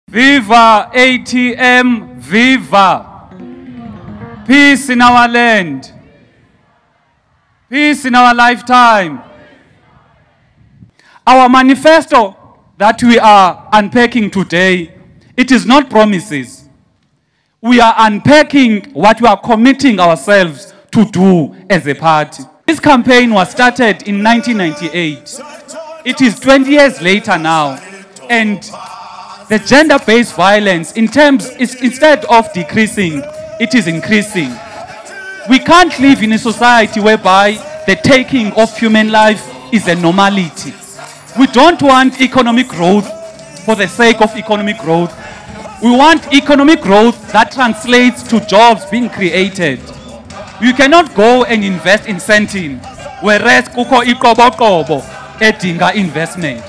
Viva ATM, viva! Peace in our land. Peace in our lifetime. Our manifesto that we are unpacking today, it is not promises. We are unpacking what we are committing ourselves to do as a party. This campaign was started in 1998. It is 20 years later now, and the gender-based violence instead of decreasing, it is increasing. We can't live in a society whereby the taking of human life is a normality. We don't want economic growth for the sake of economic growth. We want economic growth that translates to jobs being created. You cannot go and invest in Sentin, whereas kuko ikobo edinga investment.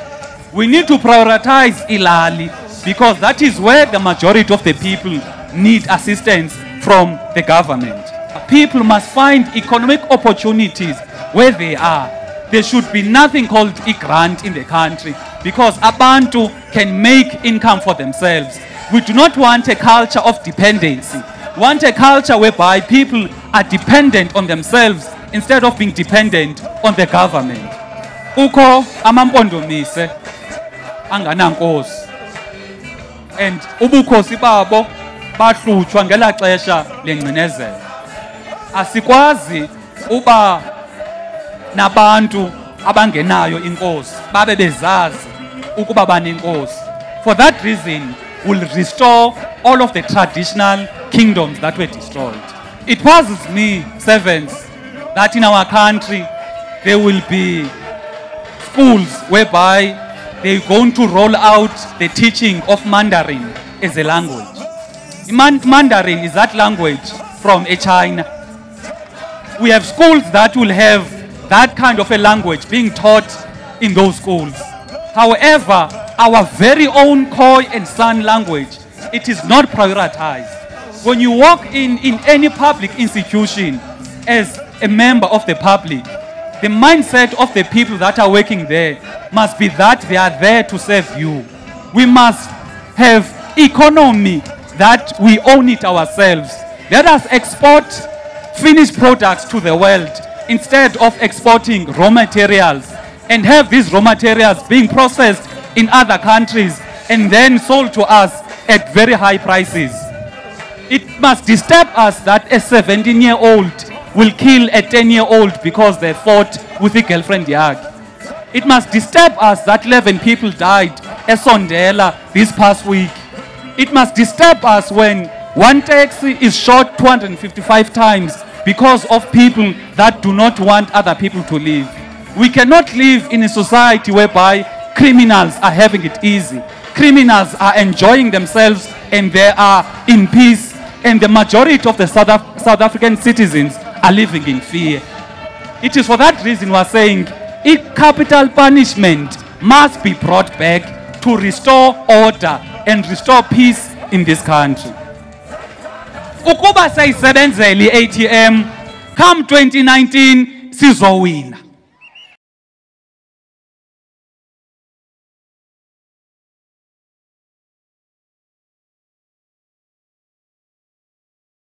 We need to prioritize Ilali, because that is where the majority of the people need assistance from the government. People must find economic opportunities where they are. There should be nothing called a grant in the country, because Abantu can make income for themselves. We do not want a culture of dependency. We want a culture whereby people are dependent on themselves instead of being dependent on the government. Uko amampondomise anganankosi. And ubukhosi babo bahlutshwa ngela xesha lengcinezelo. Asikwazi uba nabantu abangenayo inkosi babe bezazi ukuba banenkosi. For that reason, we'll restore all of the traditional kingdoms that were destroyed. It puzzles me, servants, that in our country there will be schools whereby they're going to roll out the teaching of Mandarin as a language. Mandarin is that language from China. We have schools that will have that kind of a language being taught in those schools. However, our very own Khoi and San language, it is not prioritized. When you walk in any public institution as a member of the public, the mindset of the people that are working there must be that they are there to serve you. We must have economy that we own it ourselves. Let us export finished products to the world instead of exporting raw materials, and have these raw materials being processed in other countries and then sold to us at very high prices. It must disturb us that a 17-year-old will kill a 10-year-old because they fought with a girlfriend yag. It must disturb us that 11 people died at Sondela this past week. It must disturb us when one taxi is shot 255 times because of people that do not want other people to live. We cannot live in a society whereby criminals are having it easy. Criminals are enjoying themselves and they are in peace, and the majority of the South African citizens are living in fear. It is for that reason we are saying capital punishment must be brought back to restore order and restore peace in this country. Ukuba sayisebenzele ATM, come 2019 sizowina.